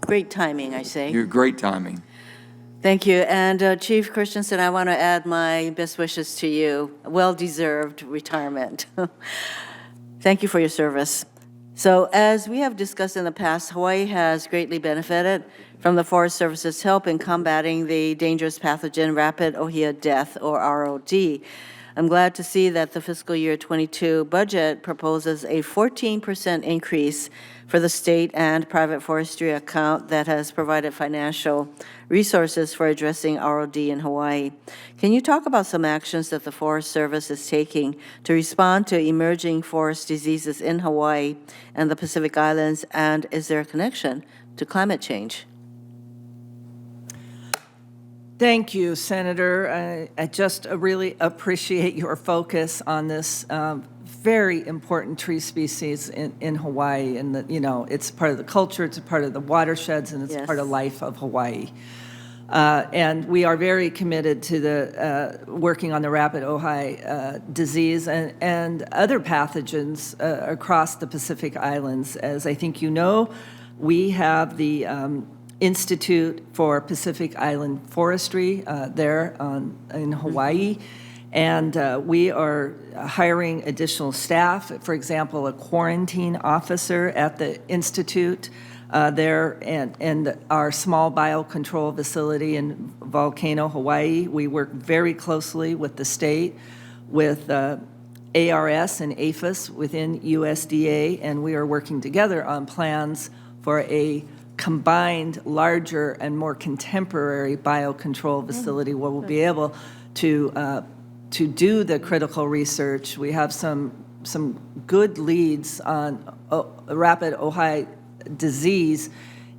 Great timing, I say. You're great timing. Thank you. And Chief Christiansen, I want to add my best wishes to you. Well-deserved retirement. Thank you for your service. So as we have discussed in the past, Hawaii has greatly benefited from the Forest Service's help in combating the dangerous pathogen rapid ohia death, or ROD. I'm glad to see that the fiscal year 22 budget proposes a 14% increase for the state and private forestry account that has provided financial resources for addressing ROD in Hawaii. Can you talk about some actions that the Forest Service is taking to respond to emerging forest diseases in Hawaii and the Pacific Islands, and is there a connection to climate change? Thank you, Senator. I just really appreciate your focus on this very important tree species in Hawaii. And, it's part of the culture, it's a part of the watersheds, and it's part of life of Hawaii. And we are very committed to the working on the rapid Ojai disease and other pathogens across the Pacific Islands. As I think you know, we have the Institute for Pacific Island Forestry there in Hawaii, and we are hiring additional staff. For example, a quarantine officer at the Institute there, and our small biocontrol facility in Volcano, Hawaii. We work very closely with the state, with ARS and APHIS within USDA, and we are working together on plans for a combined, larger, and more contemporary biocontrol facility where we'll be able to do the critical research. We have some good leads on rapid Ojai disease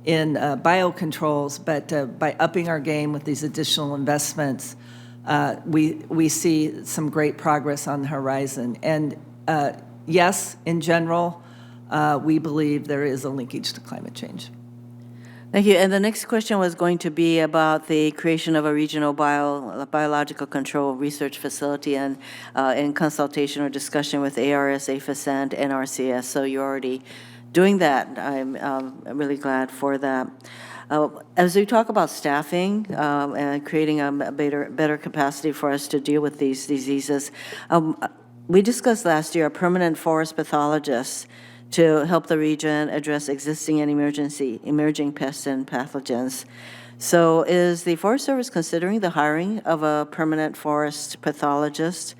in biocontrols, but by upping our game with these additional investments, we see some great progress on the horizon. And yes, in general, we believe there is a linkage to climate change. Thank you. And the next question was going to be about the creation of a regional biological control research facility, and in consultation or discussion with ARS, APHIS, and NRCS. So you're already doing that. I'm really glad for that. As we talk about staffing and creating a better capacity for us to deal with these diseases, we discussed last year a permanent forest pathologist to help the region address existing and emerging pests and pathogens. So is the Forest Service considering the hiring of a permanent forest pathologist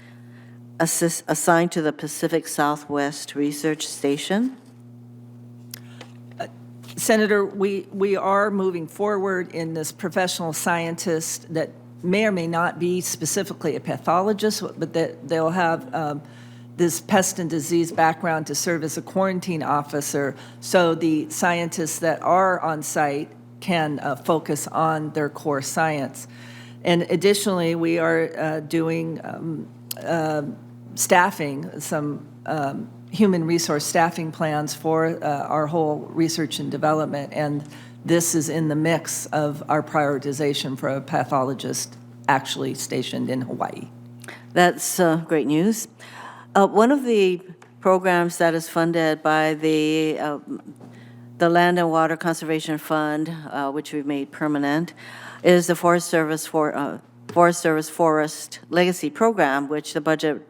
assigned to the Pacific Southwest Research Station? Senator, we are moving forward in this professional scientist that may or may not be specifically a pathologist, but that they'll have this pest and disease background to serve as a quarantine officer, so the scientists that are on site can focus on their core science. And additionally, we are doing staffing, some human resource staffing plans for our whole research and development, and this is in the mix of our prioritization for a pathologist actually stationed in Hawaii. That's great news. One of the programs that is funded by the Land and Water Conservation Fund, which we've made permanent, is the Forest Service Forest Legacy Program, which the budget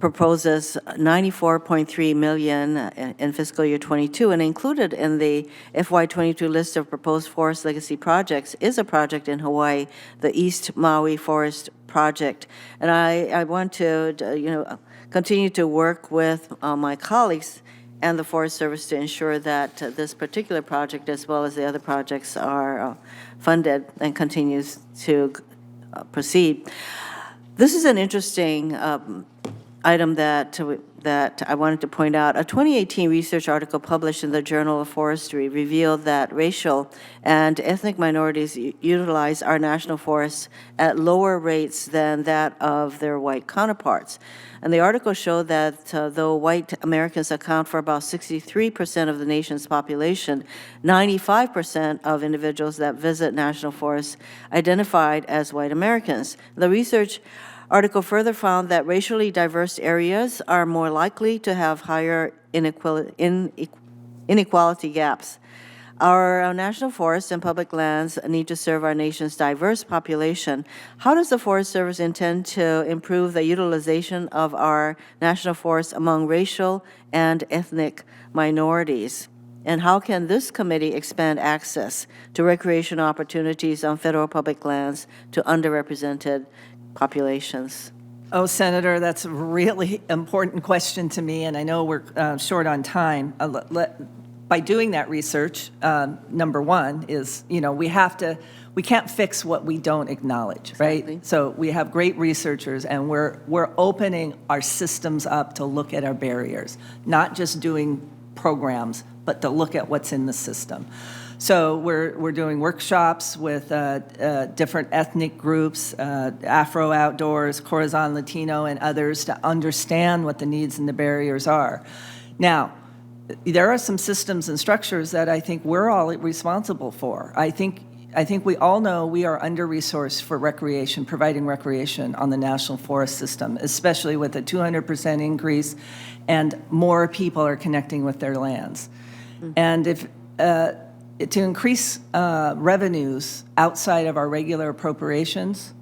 proposes $94.3 million in fiscal year 22, and included in the FY22 list of proposed forest legacy projects is a project in Hawaii, the East Maui Forest Project. And I want to, continue to work with my colleagues and the Forest Service to ensure that this particular project, as well as the other projects, are funded and continues to proceed. This is an interesting item that I wanted to point out. A 2018 research article published in the Journal of Forestry revealed that racial and ethnic minorities utilize our national forests at lower rates than that of their white counterparts. And the article showed that though white Americans account for about 63% of the nation's population, 95% of individuals that visit national forests identified as white Americans. The research article further found that racially diverse areas are more likely to have higher inequality gaps. Our national forests and public lands need to serve our nation's diverse population. How does the Forest Service intend to improve the utilization of our national forests among racial and ethnic minorities? And how can this committee expand access to recreation opportunities on federal public lands to underrepresented populations? Oh, Senator, that's a really important question to me, and I know we're short on time. By doing that research, number one is, we can't fix what we don't acknowledge, right? Exactly. So we have great researchers, and we're opening our systems up to look at our barriers, not just doing programs, but to look at what's in the system. So we're doing workshops with different ethnic groups, Afro Outdoors, Corazon Latino, and others to understand what the needs and the barriers are. Now, there are some systems and structures that I think we're all responsible for. I think we all know we are under-resourced for recreation, providing recreation on the National Forest System, especially with a 200% increase, and more people are connecting with their lands. And if to increase revenues outside of our regular appropriations,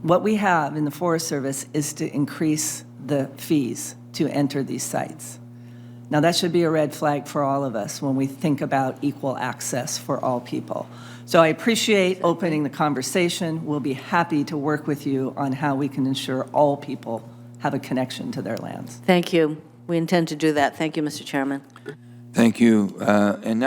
what we have in the Forest Service is to increase the fees to enter these sites. Now, that should be a red flag for all of us when we think about equal access for all people. So I appreciate opening the conversation. We'll be happy to work with you on how we can ensure all people have a connection to their lands. Thank you. We intend to do that. Thank you, Mr. Chairman. Thank you. And now